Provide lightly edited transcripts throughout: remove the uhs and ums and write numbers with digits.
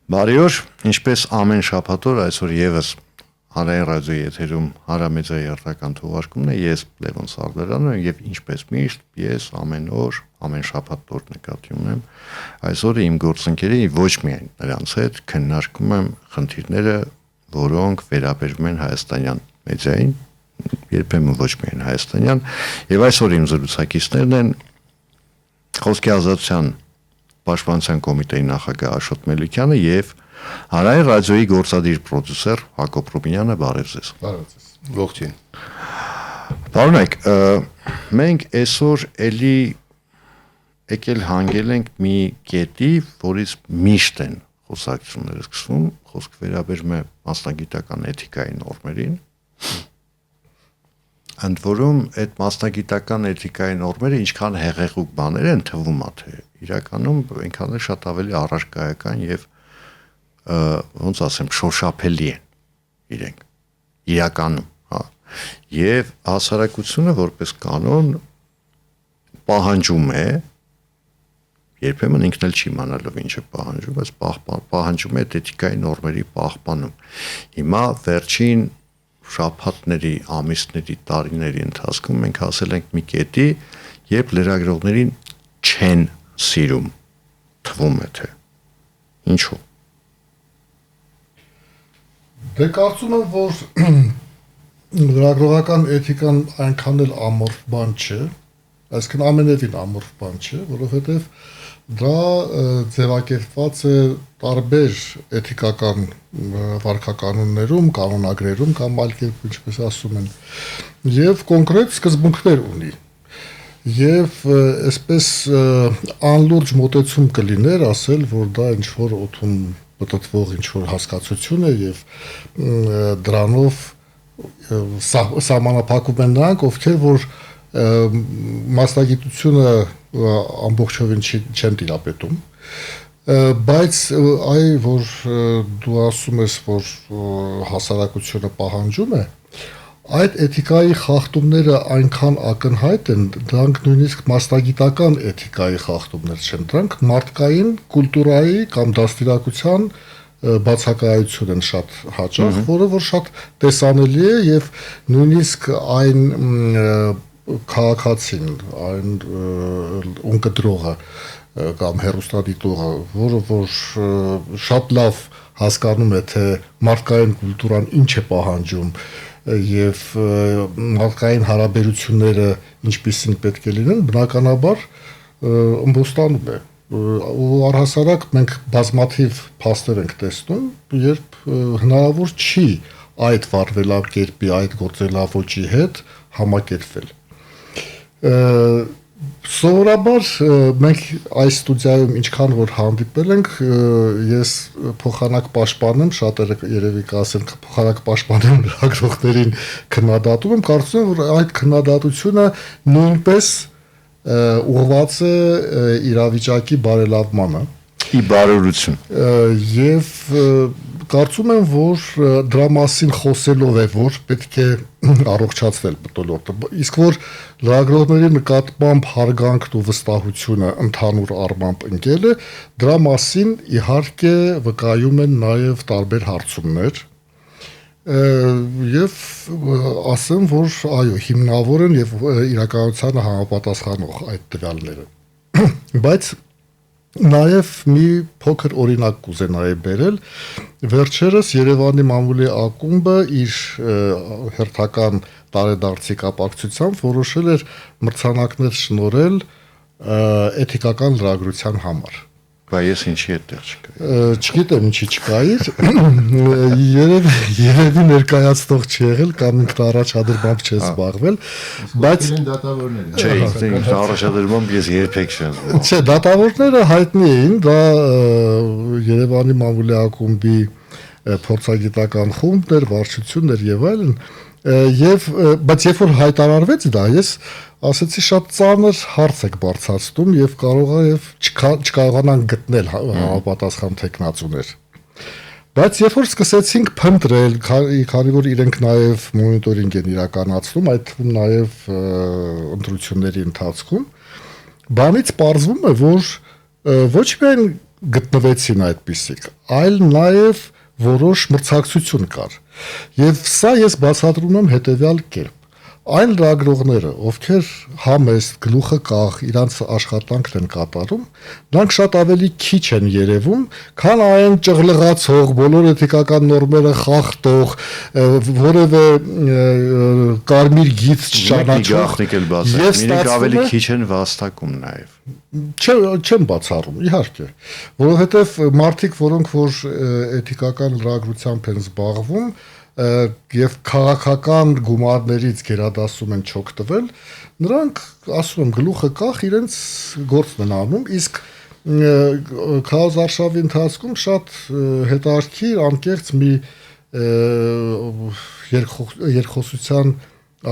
Բարի օր, ինչպես ամեն շաբաթօր այսօր եւս Հանրային ռադիոյի եթերում Հարամեծայի հերթական թողարկումն է, ես Լևոն Սարդարյանը եւ ինչպես միշտ ես ամեն օր, ամեն շաբաթօր նկատի ունեմ այսօր իմ գործընկերի ոչ միայն նրանց հետ քննարկում եմ խնդիրները, որոնք վերաբերում են հայաստանյան մեդիային, երբեմն ոչ միայն հայաստանյան, եւ այսօր իմ զրուցակիցներն են Խոսքի ազատության Պաշտպանության կոմիտեի նախագահ Աշոտ Մելիքյանը եւ Հանրային ռադիոյի գործադիր պրոդյուսեր Հակոբ Ռուբինյանը, բարև ձեզ։ Բարև ձեզ։ Ողջույն։ Բարոնեք, մենք այսօր էլի եկել հանգել ենք մի կետի, որից միշտ են խոսակցությունները սկսվում, խոսք վերաբերում է մասնագիտական էթիկայի նորմերին։ Ընդ որում այդ մասնագիտական էթիկայի նորմերը ինչքան հեղեղուկ բաներ են թվում է, թե իրականում այնքան էլ շատ ավելի առարկայական եւ ոնց ասեմ, շոշափելի են իրենք իրականում, հա։ Եվ հասարակությունը որպես կանոն պահանջում է, երբեմն ինքն էլ չի իմանալով ինչ է պահանջում, բայց պահանջում է էթիկայի նորմերի պահպանում։ Հիմա վերջին շաբաթների, ամիսների, տարիների ընթացքում մենք հասել ենք մի կետի, երբ լրագրողներին չեն սիրում, թվում է թե ինչու։ Դե կարծում եմ, որ լրագրողական էթիկան այնքան էլ ամորֆ բան չէ, այսինքն ամենևին ամորֆ բան չէ, որովհետև դա ձևակերպված է տարբեր էթիկական վարքականոններում, կանոնագրերում կամ այլ կերպ ինչպես ասում են, եւ կոնկրետ սկզբունքներ ունի։ Եվ այսպես անլուրջ մոտեցում կլիներ ասել, որ դա ինչ որ օդում պտտվող ինչ որ հասկացություն է եւ դրանով սահմանափակում են նրանք, ովքեր որ մասնագիտությունը ամբողջովին չեն տիրապետում, բայց այ որ դու ասում ես, որ հասարակությունը պահանջում է, այդ էթիկայի խախտումները այնքան ակնհայտ են, դրանք նույնիսկ մասնագիտական էթիկայի խախտումներ չեն, դրանք մարդկային կուլտուրայի կամ դաստիարակության բացակայություն են շատ հաճախ, որը որ շատ տեսանելի է եւ նույնիսկ այն քաղաքացին, այն ունկնդրողը կամ հեռուստադիտողը, որը որ շատ լավ հասկանում է, թե մարդկային կուլտուրան ինչ է պահանջում եւ մարդկային հարաբերությունները ինչպիսին պետք է լինեն, բնականաբար ըմբոստանում է։ Ու առհասարակ մենք բազմաթիվ փաստեր ենք տեսնում, երբ հնարավոր չի այդ վարվելակերպի, այդ գործելավոճի հետ համակերպվել։ Սովորաբար մենք այս ստուդիայում ինչքան որ հանդիպել ենք, ես փոխանակ պաշտպան եմ, շատերը երևի կասեն փոխանակ պաշտպան եմ լրագրողներին քննադատում եմ, կարծում եմ, որ այդ քննադատությունը նույնպես ուղղված է իրավիճակի բարելավմանը։ Ի բարօրություն։ Եվ կարծում եմ, որ դրա մասին խոսելով է, որ պետք է առողջացնել մթնոլորտը, իսկ որ լրագրողների նկատմամբ հարգանքն ու վստահությունը ընդհանուր առմամբ ընկել է, դրա մասին իհարկե վկայում են նաև տարբեր հարցումներ, եւ ասեմ, որ այո, հիմնավոր են եւ իրականությանը համապատասխանող այդ տվյալները։ Բայց նաև մի փոքր օրինակ կուզենայի բերել, վերջերս Երևանի մամուլի ակումբը իր հերթական տարեդարձի կապակցությամբ որոշել էր մրցանակներ շնորհել էթիկական լրագրության համար։ Բայց ես ինչի այդտեղ չկայի։ Չգիտեմ ինչի չկայիր, երևի ներկայացնող չի եղել կամ ինքն առաջադրմամբ չի զբաղվել, բայց դատավորները։ Չէ, ինքն առաջադրմամբ ես երբեք չեմ զբաղվել։ Չէ, դատավորները հայտնի էին, դա Երևանի մամուլի ակումբի փորձագիտական խումբներ, վարչություններ եւ այլն, բայց երբ որ հայտարարվեց դա, ես ասեցի շատ ծանր հարց եք բարձրացնում եւ կարող է եւ չկարողանանք գտնել համապատասխան տեխնացուներ։ Բայց երբ որ սկսեցինք փնտրել, քանի որ իրենք նաեւ մոնիտորինգ են իրականացնում, այդ թվում նաեւ ընտրությունների ընթացքում, բանից պարզվում է, որ ոչ միայն գտնվեցին այդպիսիք, այլ նաև որոշ մրցակցություն կար։ Եվ սա ես բացատրում եմ հետևյալ կերպ. այն լրագրողները, ովքեր համեստ, գլուխը կախ, իրանց աշխատանքն են կատարում, նրանք շատ ավելի քիչ են երևում, քան այն ճղլղացող, բոլոր էթիկական նորմերը խախտող, որևէ կարմիր գիծ չճանաչող, եւ իրենք ավելի քիչ են վաստակում նաեւ։ Չեմ բացառում, իհարկե, որովհետեւ մարդիկ, որոնք որ էթիկական լրագրությամբ են զբաղվում, եւ քաղաքական գումարներից գերադասում են չօգտվել, նրանք ասում եմ գլուխը կախ իրենց գործն են անում, իսկ քարոզարշավի ընթացքում շատ հետաքրքիր անկեղծ մի երկխոսության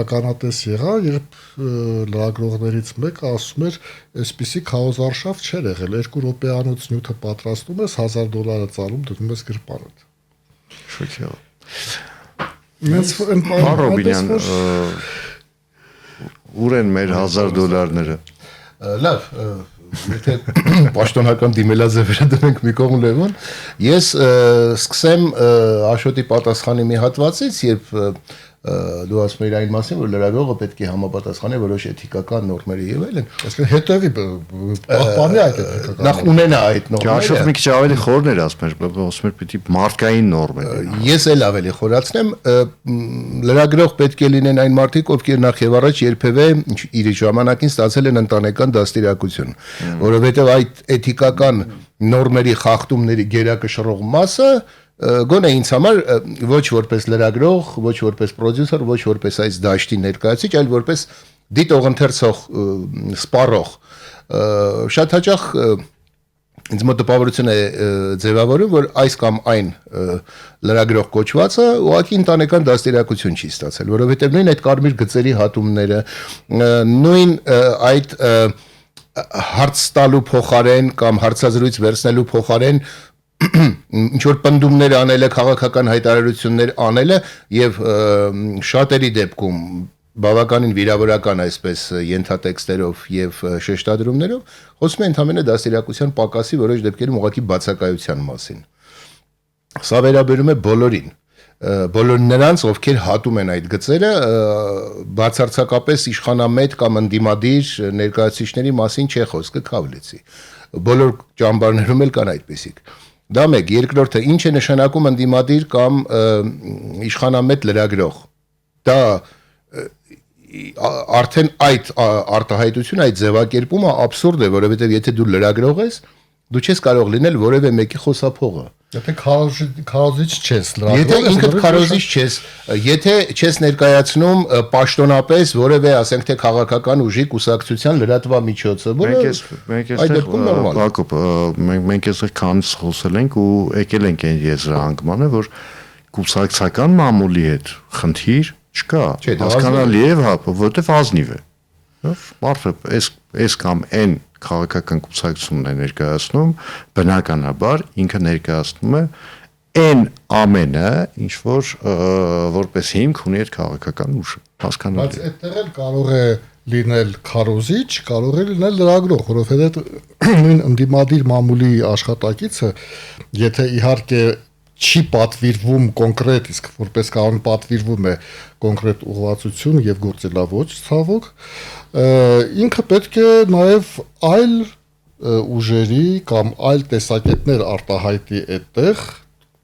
ականատես եղա, երբ լրագրողներից մեկը ասում էր, այսպիսի քարոզարշավ չէր եղել, 2 րոպեանոց նյութը պատրաստում ես, $1000 ծալում դնում ես գրպանդ։ Շոքեա։ Պարոբինյան, ուր են մեր $1000-ները։ Լավ, եթե պաշտոնական դիմելաձևերը դնենք մի կողմ Լևոն, ես սկսեմ Աշոտի պատասխանի մի հատվածից, երբ դու ասում ես այն մասին, որ լրագրողը պետք է համապատասխանի որոշ էթիկական նորմերի եւ այլն։ Այսինքն հետևի պահպանի այդ էթիկական։ Նախ ունենա այդ նորմերը։ Աշոտը մի քիչ ավելի խորն էր ասում էր պիտի մարդկային նորմեր։ Ես էլ ավելի խորացնեմ, լրագրող պետք է լինեն այն մարդիկ, ովքեր նախ եւ առաջ երբևէ իր ժամանակին ստացել են ընտանեկան դաստիարակություն, որովհետեւ այդ էթիկական նորմերի խախտումների գերակշռող մասը գոնե ինձ համար ոչ որպես լրագրող, ոչ որպես պրոդյուսեր, ոչ որպես այս դաշտի ներկայացուցիչ, այլ որպես դիտող ընթերցող սպառող շատ հաճախ ինձ մոտ տպավորություն է ձևավորում, որ այս կամ այն լրագրող կոչվածը ուղղակի ընտանեկան դաստիարակություն չի ստացել, որովհետև նույն այդ կարմիր գծերի հատումները, նույն այդ հարց տալու փոխարեն կամ հարցազրույց վերցնելու փոխարեն ինչ որ պնդումներ անելը, քաղաքական հայտարարություններ անելը եւ շատերի դեպքում բավականին վիրավորական այսպես ենթատեքստերով եւ շեշտադրումներով խոսում է ընդհանրապես դաստիարակության պակասի որոշ դեպքերում ուղղակի բացակայության մասին։ Սա վերաբերում է բոլորին, բոլոր նրանց, ովքեր հատում են այդ գծերը, բացարձակապես իշխանամետ կամ ընդդիմադիր ներկայացուցիչների մասին չէ խոսքը, քավլեցի։ Բոլոր ճամբարներում էլ կան այդպիսիք։ Դա մեկ, երկրորդը ինչ է նշանակում ընդդիմադիր կամ իշխանամետ լրագրող։ Դա արդեն այդ արտահայտությունը, այդ ձևակերպումը աբսուրդ է, որովհետև եթե դու լրագրող ես, դու չես կարող լինել որևէ մեկի խոսափողը։ Եթե քարոզիչ չես, եթե ինքդ քարոզիչ չես, եթե չես ներկայացնում պաշտոնապես որևէ, ասենք թե քաղաքական ուժի կուսակցության լրատվամիջոցը, որը այդ դեպքում նորմալ է։ Հակոբ, մենք այսօր քանից խոսել ենք ու եկել ենք այն եզրահանգմանը, որ կուսակցական մամուլի հետ խնդիր չկա, հասկանալի է, որովհետև ազնիվ է։ Մարդը այս կամ այն քաղաքական կուսակցությունն է ներկայացնում, բնականաբար ինքը ներկայացնում է այն ամենը, ինչ որ որպես հիմք ունի այդ քաղաքական ուժը, հասկանալի։ Բայց այդտեղ էլ կարող է լինել քարոզիչ, կարող է լինել լրագրող, որովհետեւ նույն ընդդիմադիր մամուլի աշխատակիցը, եթե իհարկե չի պատվիրվում կոնկրետ, իսկ որպես կանոն պատվիրվում է կոնկրետ ուղղվածություն եւ գործելավոճ, ցավոք, ինքը պետք է նաեւ այլ ուժերի կամ այլ տեսակետներ արտահայտի այդտեղ,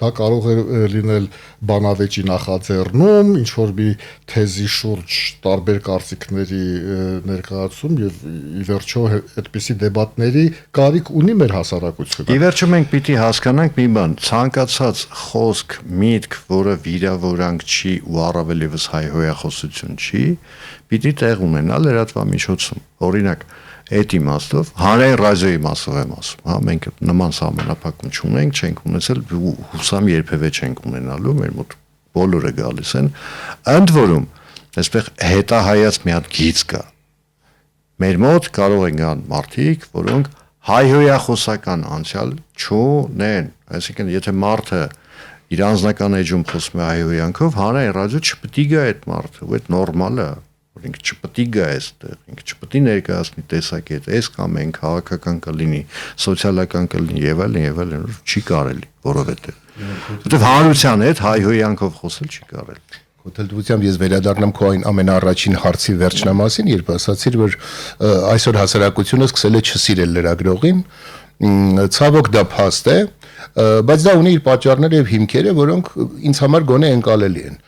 դա կարող է լինել բանավեճի նախաձեռնում, ինչ որ մի թեզի շուրջ տարբեր կարծիքների ներկայացում եւ ի վերջո այդպիսի դեբատների կարիք ունի մեր հասարակությունը։ Ի վերջո մենք պիտի հասկանանք մի բան, ցանկացած խոսք, միտք, որը վիրավորանք չի ու առավել եւս հայհոյախոսություն չի, պիտի տեղ ունենա լրատվամիջոցում։ Օրինակ, այդ իմաստով, հանրային ռադիոյի իմաստով եմ ասում, հա, մենք նման սահմանափակում չունենք, չենք ունեցել, հուսամ երբևէ չենք ունենալու, մեր մոտ բոլորը գալիս են, ընդ որում, այսպես հետահայաց մի հատ գիծ կա։ Մեր մոտ կարող են գան մարդիկ, որոնք հայհոյախոսական անցյալ չունեն, այսինքն եթե մարդը իր անձնական էջում խոսում է հայհոյանքով, հանրային ռադիո չպետք է գա այդ մարդը, ու այդ նորմալ է, որ ինքը չպետք է գա այստեղ, ինքը չպետք է ներկայացնի տեսակետ, այս կամ այն քաղաքական կլինի, սոցիալական կլինի եւ այլն, չի կարելի, որովհետեւ հանրության հետ հայհոյանքով խոսել չի կարելի։ Քոթելդությամբ ես վերադառնամ քո այն ամենաառաջին հարցի վերջնամասին, երբ ասացիր, որ այսօր հասարակությունը սկսել է չսիրել լրագրողին, ցավոք դա փաստ է, բայց դա ունի իր պատճառները եւ հիմքերը, որոնք ինձ համար գոնե ընկալելի են։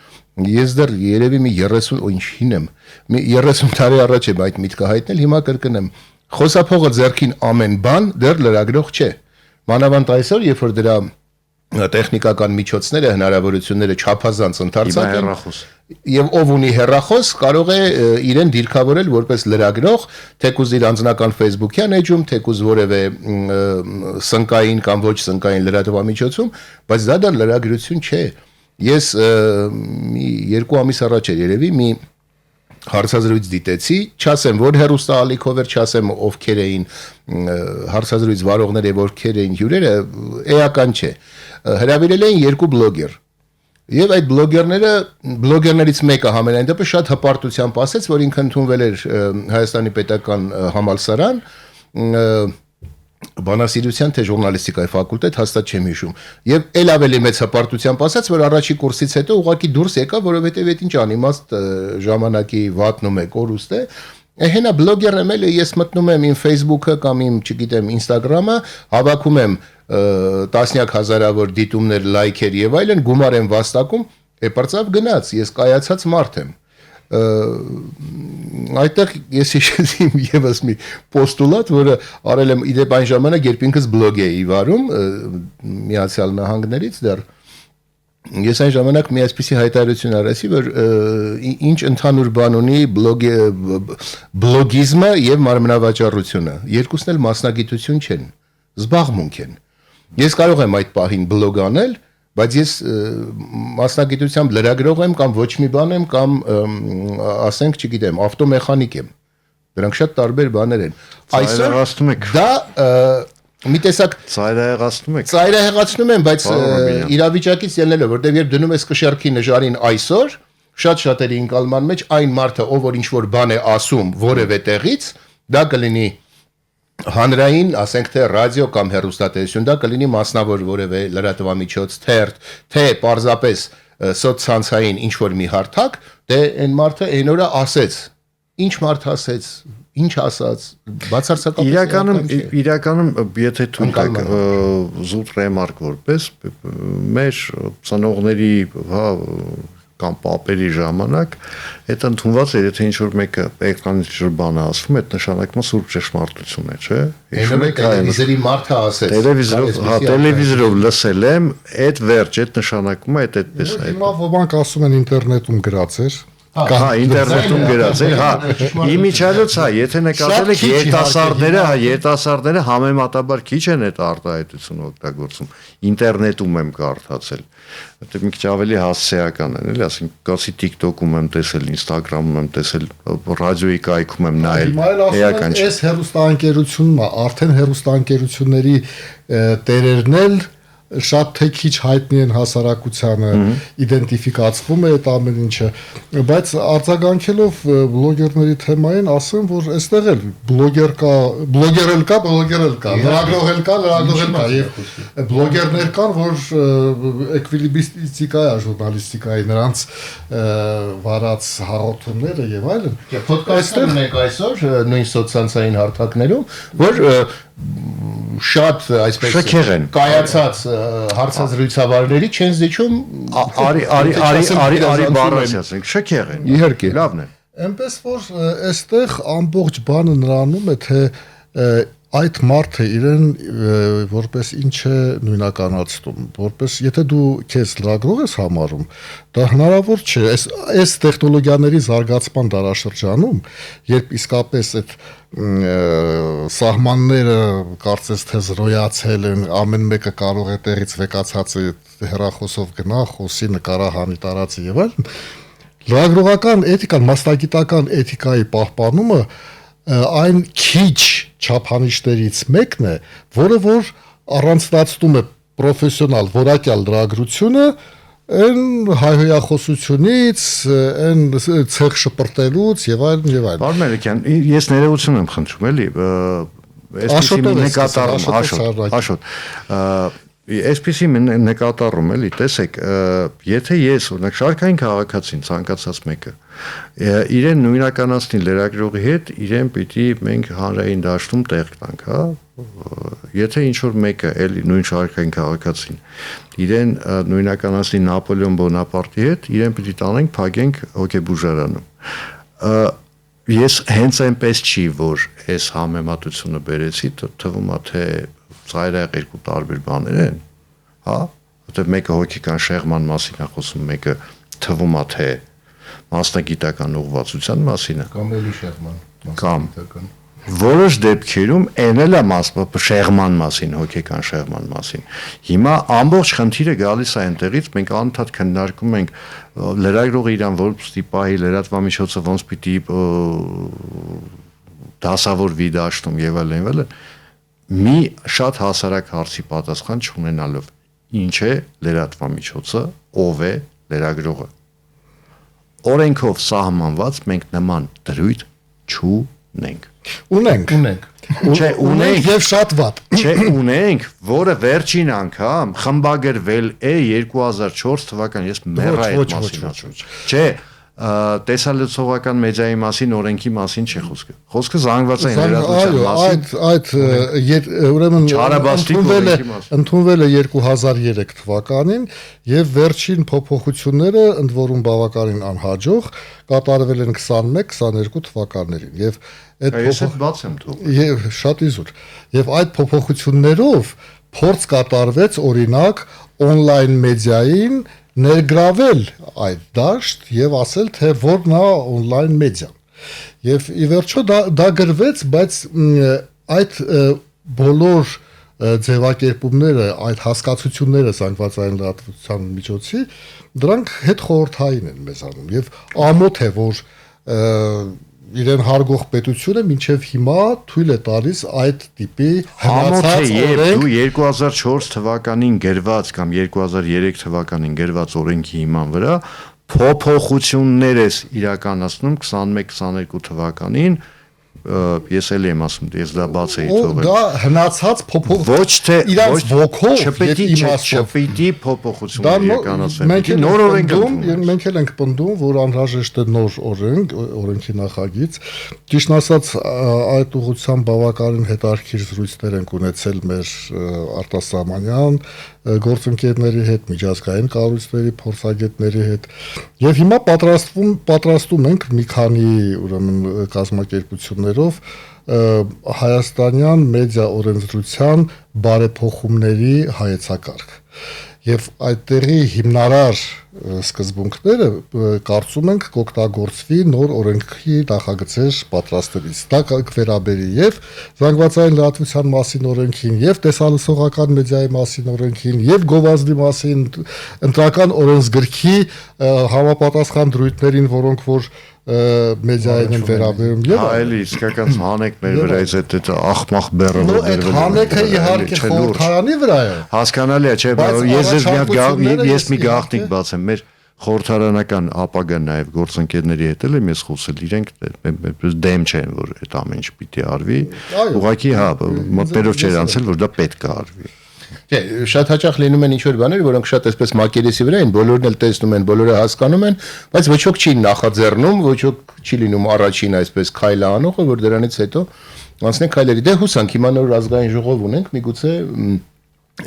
Ես դեռ երևի մի 30 ինչին եմ, մի 30 տարի առաջ եմ այդ միտքը հայտնել, հիմա կրկնեմ։ Խոսափողը ձեռքին ամեն բան դեռ լրագրող չէ։ Մանավանդ այսօր, երբ որ դրա տեխնիկական միջոցները, հնարավորությունները չափազանց ընդարձակ են, եւ ով ունի հեռախոս, կարող է իրեն դիրքավորել որպես լրագրող, թեկուզ իր անձնական Facebook-յան էջում, թեկուզ որևէ սնկային կամ ոչ սնկային լրատվամիջոցում, բայց դա դեռ լրագրություն չէ։ Ես մի 2 ամիս առաջ երևի մի հարցազրույց դիտեցի, չասեմ որ հերոստալիքով էր, չասեմ ովքեր էին հարցազրույց վարողները եւ ովքեր էին հյուրերը, էական չէ։ Հրավիրել էին 2 բլոգեր։ Եվ այդ բլոգերներից մեկը համենայն դեպս շատ հպարտությամբ ասեց, որ ինքը ընդունվել էր Հայաստանի պետական համալսարան, բանասիրության թե ժուրնալիստիկայի ֆակուլտետ, հաստատ չեմ հիշում։ Եվ ել ավելի մեծ հպարտությամբ ասաց, որ առաջի կուրսից հետո ուղղակի դուրս եկա, որովհետև այդ ինչ անիմաստ ժամանակի վատնում է, կորուստ է։ Հենա բլոգերն եմ, ես մտնում եմ իմ Facebook-ը կամ իմ, չգիտեմ, Instagram-ը, հավաքում եմ տասնյակ հազարավոր դիտումներ, լայքեր եւ այլն, գումար եմ վաստակում, էպարծավ գնաց, ես կայացած մարդ եմ։ Այդտեղ ես հիշեցի եւս մի պոստուլատ, որը արել եմ իդեպ այն ժամանակ, երբ ինքս բլոգ էի վարում Միացյալ Նահանգներից դեռ ես այն ժամանակ մի այսպիսի հայտարարություն արեցի, որ ինչ ընդհանուր բան ունի բլոգիզմը եւ մարմնավաճառությունը, երկուսն էլ մասնագիտություն չեն, զբաղմունք են։ Ես կարող եմ այդ պահին բլոգ անել, բայց ես մասնագիտությամբ լրագրող եմ կամ ոչ մի բան եմ կամ ասենք, չգիտեմ, ավտոմեխանիկ եմ։ Դրանք շատ տարբեր բաներ են։ Այսօր դա մի տեսակ ծայրահեղացնում եմ, բայց իրավիճակից ելնելով, որտեղ երբ դնում ես կշեռքի նժարին այսօր, շատ շատերի ընկալման մեջ այն մարդը, ով որ ինչ-որ բան է ասում որևէ տեղից, դա կլինի հանրային, ասենք թե ռադիո կամ հեռուստատեսություն, դա կլինի մասնավոր որևէ լրատվամիջոց, թերթ, թե պարզապես սոցցանցային ինչ-որ մի հարթակ, դե այն մարդը այն օրը ասեց, ինչ մարդ ասեց, ինչ ասաց, բացարձակապես իրականում եթե թույլ տաք զուտ ռեմարկ որպես մեր ծնողների կամ պապերի ժամանակ այդ ընդունված էր, եթե ինչ-որ մեկը էկրանից բան է ասվում, այդ նշանակում է սուրբ ճշմարտություն է, չէ։ Տելևիզորի մարդը ասեց։ Տելևիզորով լսել եմ, այդ վերջ, այդ նշանակում է այդպես է։ Հիմա ոմանք ասում են ինտերնետում գրած էր։ Հա, ինտերնետում գրած է, հա, իմիջիալոց, հա, եթե նկատել եք երիտասարդները համեմատաբար քիչ են այդ արտահայտությունը օգտագործում, ինտերնետում եմ կարդացել, այդտեղ մի քիչ ավելի հասցեական են, էլի, ասենք, կասի TikTok-ում եմ տեսել, Instagram-ում եմ տեսել, ռադիոյի կայքում եմ նայել, էական չէ։ Այս հեռուստաընկերությունն է, արդեն հեռուստաընկերությունների տերերն էլ շատ թե քիչ հայտնի են հասարակությանը, իդենտիֆիկացվում է այդ ամեն ինչը, բայց արձագանքելով բլոգերների թեմային ասեմ, որ այստեղ էլ բլոգեր կա, բլոգեր էլ կա, լրագրող էլ կա, եւ բլոգերներ կան, որ էկվիլիբրիստիկա է, ժուրնալիստիկայի նրանց վարած հաղորդումները եւ այլն։ Ոդկասթներ ունենք այսօր նույն սոցցանցային հարթակներում, որ շատ այսպես կայացած հարցազրույցավարների չեն զիջում արի բառացի ասենք շքեղ են իհարկե լավն է այնպես որ այստեղ ամբողջ բանը նրանում է թե այդ մարդը իրեն որպես ինչ է նույնականացնում, որպես եթե դու քեզ լրագրող ես համարում, դա հնարավոր չէ, այս տեխնոլոգիաների զարգացման դարաշրջանում, երբ իսկապես այդ սահմանները կարծես թե զրոյացել են, ամեն մեկը կարող է տեղից վեկացածը հեռախոսով գնա, խոսի, նկարա, հանի, տարածի եւ այլն, լրագրողական էթիկան, մասնագիտական էթիկայի պահպանումը այն քիչ չափանիշներից մեկն է, որը որ առանցնացնում է պրոֆեսիոնալ որակյալ լրագրությունը Այն հայհոյախոսությունից, այն ցեղ շպրտելուց եւ այլն եւ այլն։ Պարոն Մելիքյան, ես ներողություն եմ խնդրում, էլի, այսպեսի մի նկատառում, Աշոտ, այսպեսի նկատառում, էլի, տեսեք, եթե ես օրինակ շարքային քաղաքացին ցանկացած մեկը իրեն նույնականացնի լրագրողի հետ, իրեն պիտի մենք հանրային դաշտում տեղ տանք, հա։ Եթե ինչ որ մեկը էլի նույն շարքային քաղաքացին իրեն նույնականացնի Նապոլեոն Բոնապարտի հետ, իրեն պիտի տանենք փակենք հոգեբուժարանում։ Ես հենց այնպես չի, որ այս համեմատությունը բերեցի, թվում է թե ծայրահեղ երկու տարբեր բաներ են, հա, որտեղ մեկը հոգեկան շեղման մասին է խոսում, մեկը թվում է թե մասնագիտական ուղղվածության մասին է կամ էլի շեղման մասնագիտական որոշ դեպքերում էնել է շեղման մասին, հոգեկան շեղման մասին։ Հիմա ամբողջ խնդիրը գալիս է այնտեղից, մենք անընդհատ քննարկում ենք լրագրողը իրան ոնց պիտի պահի, լրատվամիջոցը ոնց պիտի դասավորվի դաշտում եւ այլն, մի շատ հասարակ հարցի պատասխան չունենալով, ինչ է լրատվամիջոցը, ով է լրագրողը։ Օրենքով սահմանված մենք նման դրույթ չունենք։ Ունենք։ Չէ, ունենք եւ շատ վատ։ Չէ, ունենք, որը վերջին անգամ խմբագրվել է 2004 թվականին, ես մեռա այդ մասին ասում։ Չէ, տեսալցողական մեդիայի մասին, օրենքի մասին չի խոսքը։ Խոսքը զանգվածային լրատվության մասին։ Այդ ուրեմն ընդունվել է 2003 թվականին եւ վերջին փոփոխությունները ընդ որում բավականին անհաջող կատարվել են 21-22 թվականներին եւ այդ բաց եմ թողել։ Եվ շատ իզուր։ Եվ այդ փոփոխություններով փորձ կատարվեց օրինակ on-line մեդիային ներգրավել այդ դաշտ եւ ասել թե որն է on-line մեդիան։ Եվ ի վերջո դա գրվեց, բայց այդ բոլոր ձևակերպումները, այդ հասկացությունները զանգվածային լրատվության միջոցի, դրանք հետ խորհրդային են մեզանում եւ ամոթ է որ իրեն հարգող պետությունը մինչև հիմա թույլ է տալիս այդ տիպի հնացած օրենք 2004 թվականին գրված կամ 2003 թվականին գրված օրենքի հիման վրա փոփոխություններ ես իրականացնում 21-22 թվականին ես էլ եմ ասում, ես դա բաց էի թողել։ Դա հնացած փոփոխ ոչ թե իրանց ոգով չպիտի փոփոխություններ իրականացվեն։ Նոր օրենք մենք էլ ենք պնդում, որ անհրաժեշտ է նոր օրենքի նախագիծ։ Ճիշտ ասած, այդ ուղղությամբ բավականին հետաքրքիր զրույցներ ենք ունեցել մեր արտասահմանյան գործընկերների հետ, միջազգային կառույցների փորձագետների հետ։ Եվ հիմա պատրաստում ենք մի քանի ուրեմն կազմակերպություններով հայաստանյան մեդիա օրենսդրության բարեփոխումների հայեցակարգ։ Եվ այդտեղի հիմնարար սկզբունքները կարծում ենք կօգտագործվի նոր օրենքի նախագծեր պատրաստելիս։ Դա կվերաբերի եւ զանգվածային լրատվության մասին օրենքին, եւ տեսալսողական մեդիայի մասին օրենքին, եւ գովազդի մասին ընտրական օրենսգրքի համապատասխան դրույթներին, որոնք որ մեդիային են վերաբերում եւ այլ իսկական հանեկներ վրայից այդ ախմախ բեռը այդ հանեկը իհարկե խորհրդարանի վրա է հասկանալի է չէ ես մի գաղտնիք բացեմ մեր խորհրդարանական ապագան նաև գործընկերների հետ էլ եմ ես խոսել իրենք դեմ չեն որ այդ ամեն ինչ պիտի արվի ուղղակի հա մտներով չեր անցել որ դա պետք է արվի Չէ, շատ հաճախ լինում են ինչ-որ բաներ, որոնք շատ այսպես մակերեսի վրա են, բոլորն էլ տեսնում են, բոլորը հասկանում են, բայց ոչ ոք չի նախաձեռնում, ոչ ոք չի լինում առաջին այսպես քայլը անողը, որ դրանից հետո անցնեն քայլերի։ Դե հուսանք հիմա նոր ազգային ժողով ունենք, միգուցե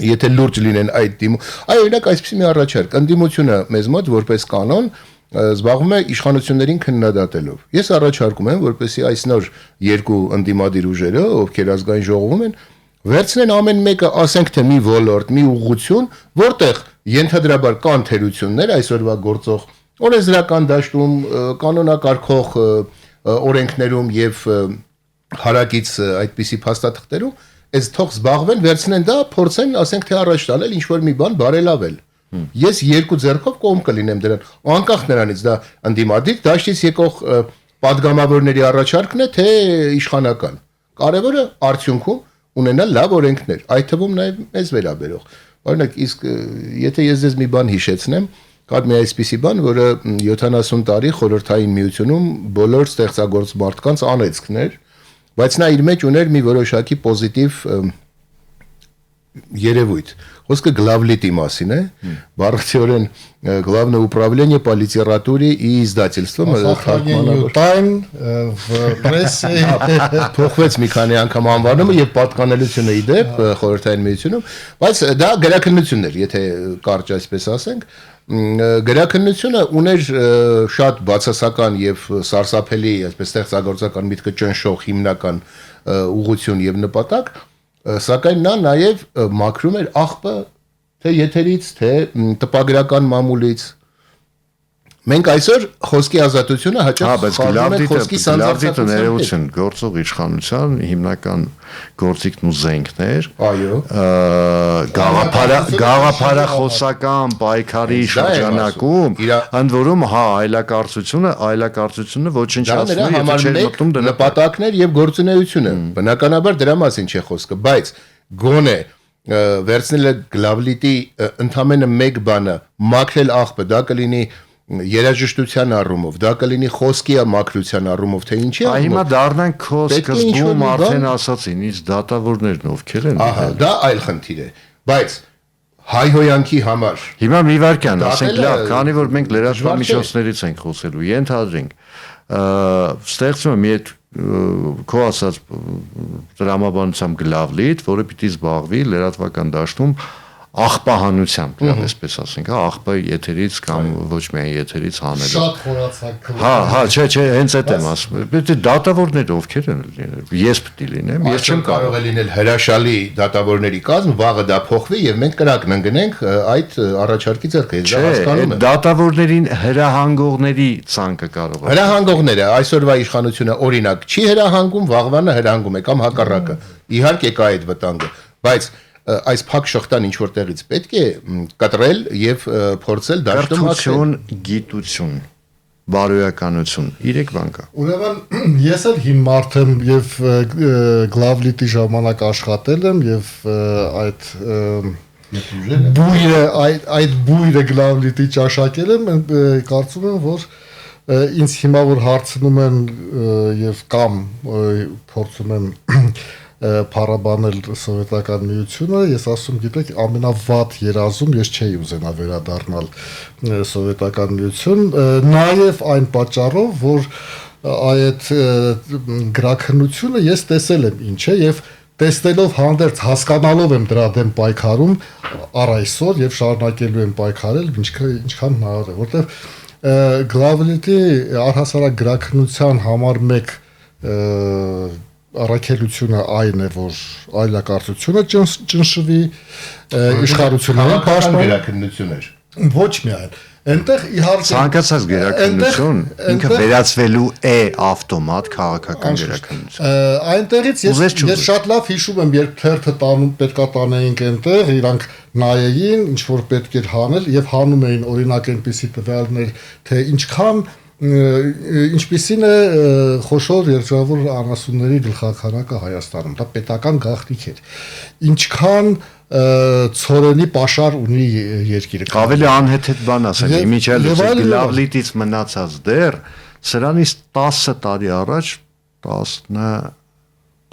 եթե լուրջ լինեն այդ դիմում։ Այո, օրինակ այսպեսի մի առաջարկ, ընդդիմությունը մեզ մոտ որպես կանոն զբաղվում է իշխանություններին քննադատելով։ Ես առաջարկում եմ, որպեսզի այս նոր երկու ընդդիմադիր ուժերը, ովքեր ազգային ժողովում են, վերցնեն ամեն մեկը, ասենք թե մի ոլորտ, մի ուղղություն, որտեղ ենթադրաբար կան թերություններ այսօրվա գործող օրենսդրական դաշտում, կանոնակարգող օրենքներում եւ հարակից այդպիսի փաստաթղթերում, այս թող զբաղվեն, վերցնեն դա, փորձեն, ասենք թե առաջ տանել ինչ որ մի բան բարելավել։ Ես երկու ձեռքով կողմ կլինեմ դրան, անկախ նրանից դա ընդդիմադիր դաշտից եկող падգամավորների առաջարկն է, թե իշխանական։ Կարևորը արդյունքում ունենալ լավ օրենքներ, այդ թվում նաև մեզ վերաբերող։ Օրինակ, իսկ եթե ես ձեզ մի բան հիշեցնեմ, Կար մի այսպիսի բան, որը 70 տարի խորհրդային միությունում բոլոր ստեղծագործ մարդկանց անեծքներ, բայց նա իր մեջ уներ մի որոշակի պոզիտիվ երևույթ։ Խոսքը главлитի մասին է, բառացիորեն Главное управление по литературе и издательствам Time в прессе փոխվեց մի քանի անգամ անվանումը եւ պատկանելությունը ի դեպ խորհրդային միությունում, բայց դա գրաքննությունն էր, եթե կարճ այսպես ասենք, գրաքննությունը ուներ շատ բացասական եւ սարսափելի, այսպես ստեղծագործական միտքը ճնշող հիմնական ուղղություն եւ նպատակ, սակայն նա նաև մաքրում էր աղբը թե եթերից, թե տպագրական մամուլից։ Մենք այսօր խոսքի ազատությունը հաճախ խառնում ենք խոսքի սանձարձակության ներողություն, գործող իշխանության հիմնական գործիքն ու զենքներ, այո, գաղափարախոսական պայքարի շրջանակում, ընդ որում այլակարծությունը ոչնչացնում է, եթե չէր մտնում դրա նպատակներ եւ գործունեությունը։ Բնականաբար դրա մասին չէ խոսքը, բայց գոնե վերցնել գլավլիտի ընդամենը մեկ բանը, մաքրել աղբը, դա կլինի երաժշտության առումով, դա կլինի խոսքի մաքրության առումով, թե ինչի առումով։ Հիմա դառնանք քո սկզբում արդեն ասացին, ինձ դատավորներն ովքեր են։ Ահա, դա այլ խնդիր է, բայց հայհոյանքի համար։ Հիմա մի վարքյան, ասենք լավ, քանի որ մենք լրատվական միջոցներից ենք խոսելու, ենթադրենք, ստեղծում է մի այդ քո ասած դրամաբանությամբ գլավլիտ, որը պիտի զբաղվի լրատվական դաշտում աղբահանությամբ, այսպես ասենք, աղբը եթերից կամ ոչ միայն եթերից հանելը։ Շատ խորացակ։ Չէ, հենց այդ եմ ասում։ Պետք է դատավորները ովքեր են լինել։ Ես պետք է լինեմ, ես չեմ կարող է լինել հրաշալի դատավորների կազմ, վաղը դա փոխվի եւ մենք կրակն ընկնենք այդ առաջարկի ձեռքը։ Ես դա հասկանում եմ։ Դատավորներին հրահանգողների ցանկը կարող է։ Հրահանգողները այսօրվա իշխանությունը օրինակ չի հրահանգում, վաղվանը հրահանգում է կամ հակառակը։ Իհարկե կա այդ վտանգը, բայց այս փակ շղթան ինչ որտեղից պետք է կտրել եւ փորձել դաշտում հաշտություն, գիտություն, բարոյականություն, 3 բան կա։ Ուրեմն ես էլ հիմ մարդ եմ եւ գլավլիտի ժամանակ աշխատել եմ եւ այդ բույրը գլավլիտի ճաշակել եմ, կարծում եմ, որ ինձ հիմա որ հարցնում են եւ կամ փորձում են փառաբանել սովետական միությունը, ես ասում գիտեք, ամենավատ երազում ես չէի ուզենա վերադառնալ սովետական միություն, նաև այն պատճառով, որ այդ գրաքննությունը ես տեսել եմ ինչ է եւ տեսնելով հանդերձ հասկանալով եմ դրա դեմ պայքարում առ այսօր եւ շարունակելու եմ պայքարել ինչքան հնարավոր է, որտեվ գլավլիտի առհասարակ գրաքննության համար մեկ առաքելությունը այն է, որ այլակարծությունը ճնշվի, իշխանությունները պաշտպան գրաքննություններ։ Ոչ միայն։ Այնտեղ իհարկե ցանկացած գրաքննություն ինքը վերածվելու է ավտոմատ քաղաքական գրաքննություն։ Այնտեղից ես շատ լավ հիշում եմ, երբ թերթը պետքա տանեինք այնտեղ, իրանք նայեին, ինչ որ պետք էր հանել եւ հանում էին օրինակ այնպիսի տվյալներ, թե ինչպիսին է խոշոր երջավոր անասունների գլխաքանակը Հայաստանում, դա պետական գաղտնիք էր։ Ինչքան ցորենի պաշար ունի երկիրը։ Ավելի անհեթեթ բան ասեմ, իմիջիալ գլավլիտից մնացած դեռ սրանից 10 տարի առաջ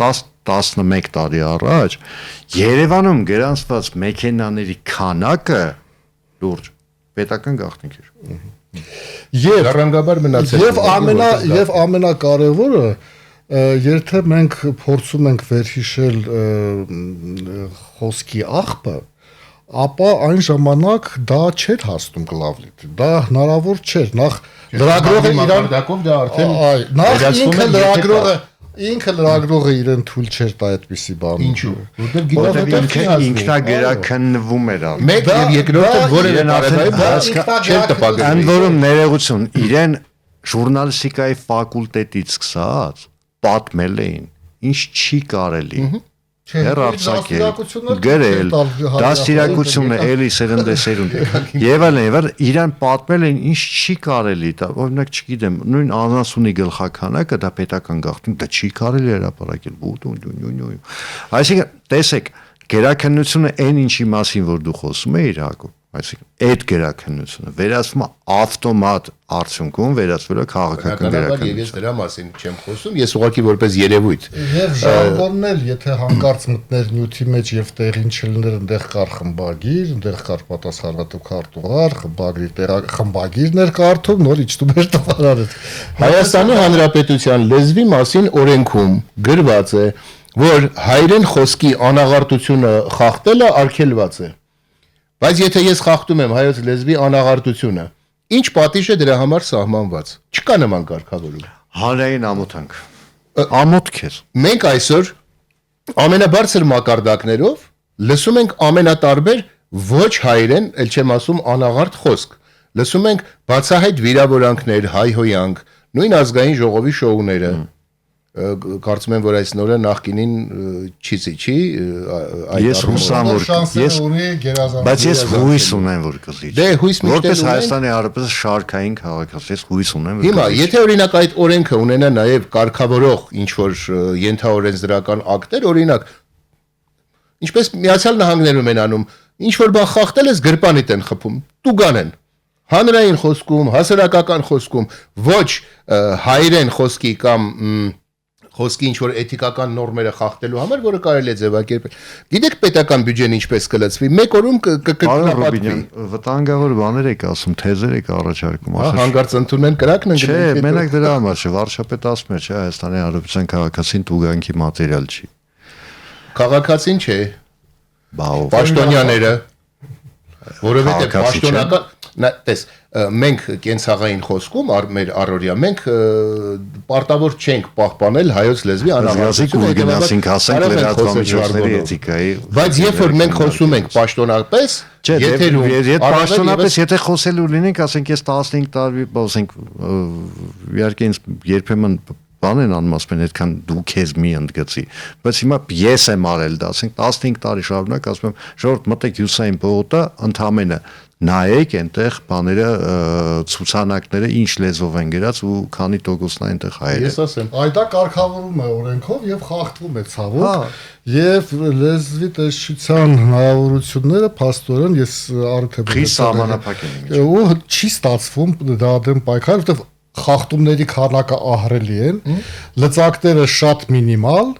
11 տարի առաջ Երևանում գրանցված մեքենաների քանակը լուրջ պետական գաղտնիք էր։ Եվ առանգաբար մնացել եւ ամենակարևորը եթե մենք փորձում ենք վերհիշել խոսքի աղբը, ապա այն ժամանակ դա չէր հասնում գլավլիտը, դա հնարավոր չէր, նախ լրագրողը իրան դա արդեն նախ ինքը լրագրողը իրեն թույլ չէր տա այդպիսի բան։ Ինչու՞։ Որտեղ ինքնագրաքննվում էր անում։ Մեկ եւ երկրորդը որևէ տարեվայր չէր տպագրվում։ Ընդ որում ներողություն, իրեն ժուրնալիստիկայի ֆակուլտետից սկսած պատմել էին, ինչ չի կարելի։ Հերարցակել, գրել, դաստիարակությունը էլի սերնդեսերունդ եւ այլն, իրան պատմել են ինչ չի կարելի, օրինակ չգիտեմ, նույն անասունի գլխականակը դա պետական գաղտնիք, դա չի կարելի հրապարակել։ Այսինքն, տեսեք, գերակնությունը այն ինչի մասին որ դու խոսում ես, Հակոբ, Այսինքն այդ գերակնությունը վերածվում է ավտոմատ արդյունքում վերածվել է քաղաքական Բնականաբար եւ ես դրա մասին չեմ խոսում, ես ուղղակի որպես երևույթ։ Եվ ժարգոնն էլ, եթե հանկարծ մտներ նյութի մեջ եւ տեղին չլներ, այնտեղ կար խմբագիր, այնտեղ կար պատասխանատու քարտուղար, խմբագիրներ կարդում, նոր իջնում էր տվարանը։ Հայաստանի Հանրապետության լեզվի մասին օրենքում գրված է, որ հայերեն խոսքի անաղարտությունը խախտելը արգելված է։ Բայց եթե ես խախտում եմ հայոց լեզվի անաղարտությունը, ինչ պատիժ է դրա համար սահմանված։ Չկա նման կարգավորում։ հանրային ամոթանք։ Ամոթք է։ Մենք այսօր ամենաբարձր մակարդակներով լսում ենք ամենատարբեր ոչ հայերեն, ել չեմ ասում անաղարտ խոսք։ Լսում ենք բացահայտ վիրավորանքներ, հայհոյանք, նույն ազգային ժողովի շոուները։ Կարծում եմ, որ այս նորը նախկինին չի Ես հուսամ, որ բայց ես հույս ունեմ, որ կզիջի։ Դե հույս միշտ որպես Հայաստանի Հանրապետության շարքային քաղաքացի ես հույս ունեմ, որ Հիմա, եթե օրինակ այդ օրենքը ունենա նաև կարգավորող ինչ որ ենթաօրենսդրական ակտեր, օրինակ ինչպես Միացյալ Նահանգներում են անում, ինչ որ բան խախտել ես գրպանիտ են խփում, տուգան են։ Հանրային խոսքում, հասարակական խոսքում, ոչ հայերեն խոսքի կամ խոսքի ինչ որ էթիկական նորմերը խախտելու համար, որը կարելի է ձևակերպել։ Գիտեք պետական բյուջեն ինչպես կլցվի, մեկ օրում կկրկնապատվի։ Վտանգավոր բաներ եք ասում, թեզեր եք առաջարկում, հանգարց ընդունեն կրակն Չէ, մենակ դրա համար չէ, վարչապետ ասում է, չէ, Հայաստանի Հանրապետության քաղաքացին տուգանքի մատերիալ չի։ Քաղաքացին չէ։ Բաով։ Պաշտոնյաները, որովհետև պաշտոնական Տես, մենք կենցաղային խոսքում մեր առօրյա մենք պարտավոր չենք պահպանել հայոց լեզվի անաղարտությունը, գնացինք ասենք լրատվամիջոցների էթիկայի։ Բայց երբ որ մենք խոսում ենք պաշտոնապես, պաշտոնապես եթե խոսելու լինենք, ասենք ես 15 տարի, ասենք իհարկե ինձ երբեմն բան են անում, ասում են, այդքան դու քեզ մի ընդգծի, բայց հիմա ես եմ արել դա, ասենք 15 տարի շարունակ ասում եմ, ժողովուրդ մտեք Հյուսային պողոտա, ընդամենը նայեք այնտեղ բաները ցուցանակները ինչ լեզվով են գրած ու քանի տոկոսն է այնտեղ հայերեն։ Ես ասեմ, այդ դա կարգավորում է օրենքով եւ խախտվում է ցավոք եւ լեզվի տեսչության հնարավորությունները փաստորեն ես արդեն խիստ սահմանափակ են ու չի ստացվում դա դեմ պայքար, որովհետեւ խախտումների քանակը ահռելի են, լծակները շատ մինիմալ,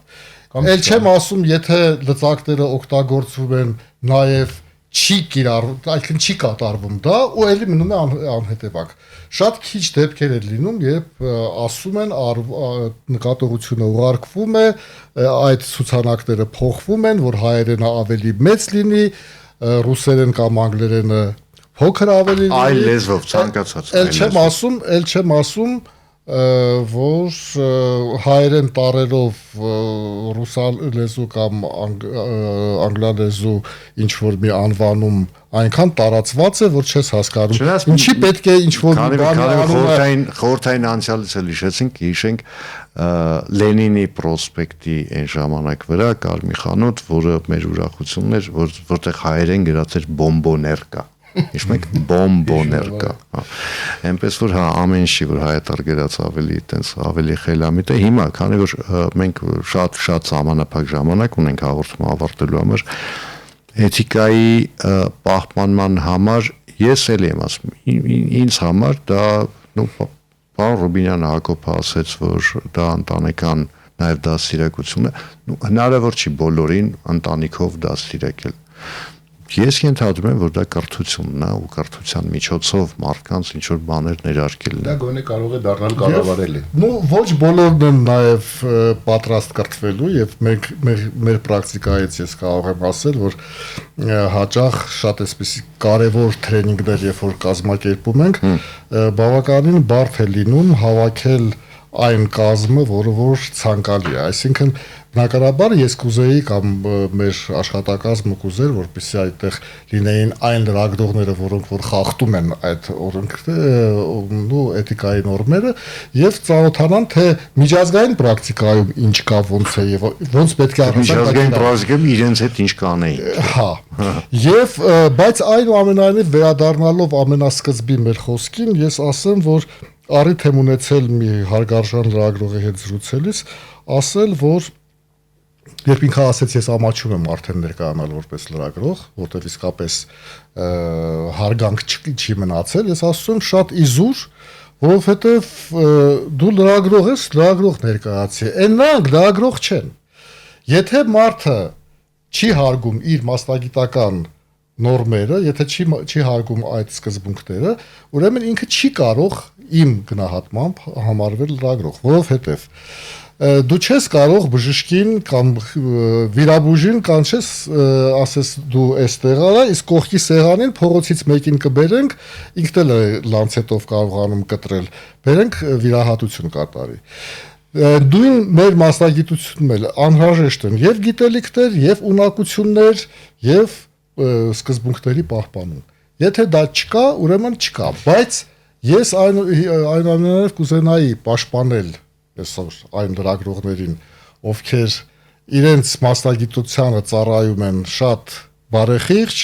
ել չեմ ասում, եթե լծակները օգտագործվում են նաև չի կիրառվում, այսինքն չի կատարվում դա ու ելի մնում է անհետևակ։ Շատ քիչ դեպքեր են լինում, երբ ասում են նկատողությունը ուղարկվում է, այդ ցուցանակները փոխվում են, որ հայերենը ավելի մեծ լինի, ռուսերեն կամ անգլերենը փոքր ավելի լինի։ Այլ լեզվով ցանկացած։ Ել չեմ ասում որ հայերեն տարերով ռուսալեզու կամ անգլալեզու ինչ որ մի անվանում այնքան տարածված է, որ չես հասկանում։ Ինչի պետք է ինչ որ խորհրդային անցյալից էլ հիշենք Լենինի պրոսպեկտի այն ժամանակ վրա կար մի խանութ, որը մեր ուրախությունն էր, որտեղ հայերեն գրած էր բոմբոներ կա։ Իշ մեկ բոմբոներ կա։ Այնպես որ հա ամեն ինչի որ հայտար գրած ավելի խելամիտ է։ Հիմա քանի որ մենք շատ ժամանակ ունենք հաղորդումը ավարտելու համար էթիկայի պահպանման համար ես էլ եմ ասում ինձ համար դա պարոն Ռուբինյանը Հակոբը ասեց որ դա ընտանեկան նաև դաստիարակություն է հնարավոր չի բոլորին ընտանիքով դաստիարակել Ես ենթադրում եմ, որ դա կրթությունն է ու կրթության միջոցով մարդկանց ինչ որ բաներ ներարկելն է։ Դա գոնե կարող է դառնալ կառավարելի։ Ну, ոչ բոլորն են նաև պատրաստ կրթվելու եւ մեր պրակտիկայից ես կարող եմ ասել, որ հաճախ շատ էսպիսի կարևոր տրեյնինգներ երբ որ կազմակերպում ենք, բավականին բարդ է լինում հավաքել այն կազմը, որը որ ցանկալի է, այսինքն բնականաբար ես կուզեի կամ մեր աշխատակազմը կուզեր, որպեսզի այդտեղ լինեին այն լրագրողները, որոնք որ խախտում են այդ օրենքները, էթիկայի նորմերը եւ ծանոթանան թե միջազգային պրակտիկայում ինչ կա, ոնց է եւ ոնց պետք է միջազգային պրակտիկայում իրենց հետ ինչ կանեին։ Հա։ Եվ բայց այնուամենայնիվ վերադառնալով ամենասկզբի մեր խոսքին, ես ասեմ, որ առիթ եմ ունեցել մի հարգարժան լրագրողի հետ զրուցելիս, ասել, որ երբ ինքը ասեց ես ամաչում եմ արդեն ներկայանալ որպես լրագրող, որտեղ իսկապես հարգանք չի մնացել, ես ասում եմ շատ իզուր, որովհետև դու լրագրող ես, լրագրող ներկայացի, այն նրանք լրագրող չեն։ Եթե մարդը չի հարգում իր մասնագիտական նորմերը, եթե չի հարգում այդ սկզբունքները, ուրեմն ինքը չի կարող իմ գնահատմամբ համարվել լրագրող, որովհետև դու չես կարող բժշկին կամ վիրաբույժին կանչես, ասես դու այստեղ արա, իսկ կողքի սեղանին փողոցից մեկին կբերենք, ինքն էլ է լանցետով կարողանում կտրել, բերենք վիրահատություն կատարի։ Դույն մեր մասնագիտությունում էլ անհրաժեշտ են եւ գիտելիքներ, եւ ունակություններ, եւ սկզբունքների պահպանում։ Եթե դա չկա, ուրեմն չկա, բայց ես այնուամենայնիվ կուզենայի պաշտպանել այսօր այն լրագրողներին, ովքեր իրենց մասնագիտությանը ծառայում են շատ բարեխիղճ,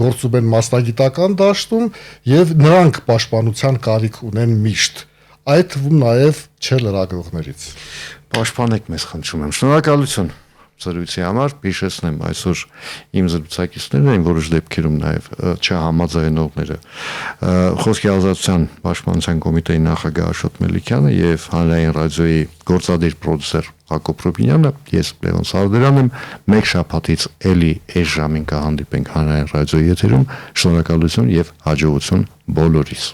գործում են մասնագիտական դաշտում եւ նրանք պաշտպանության կարիք ունեն միշտ։ Այդ թվում նաեւ չէ լրագրողներից։ Պաշտպանեք մեզ, խնդրում եմ։ Շնորհակալություն զրույցի համար, հիշեցնեմ այսօր իմ զրուցակիցներն են որոշ դեպքերում նաև չհամաձայնողները Խոսքի ազատության պաշտպանության կոմիտեի նախագահ Աշոտ Մելիքյանը եւ հանրային ռադիոյի գործադիր պրոդյուսեր Հակոբ Ռուբինյանը, ես Լևոն Սարդարյանն եմ, մեկ շաբաթից էլի այս ժամին կհանդիպենք հանրային ռադիոյի եթերում, շնորհակալություն եւ հաջողություն բոլորիս։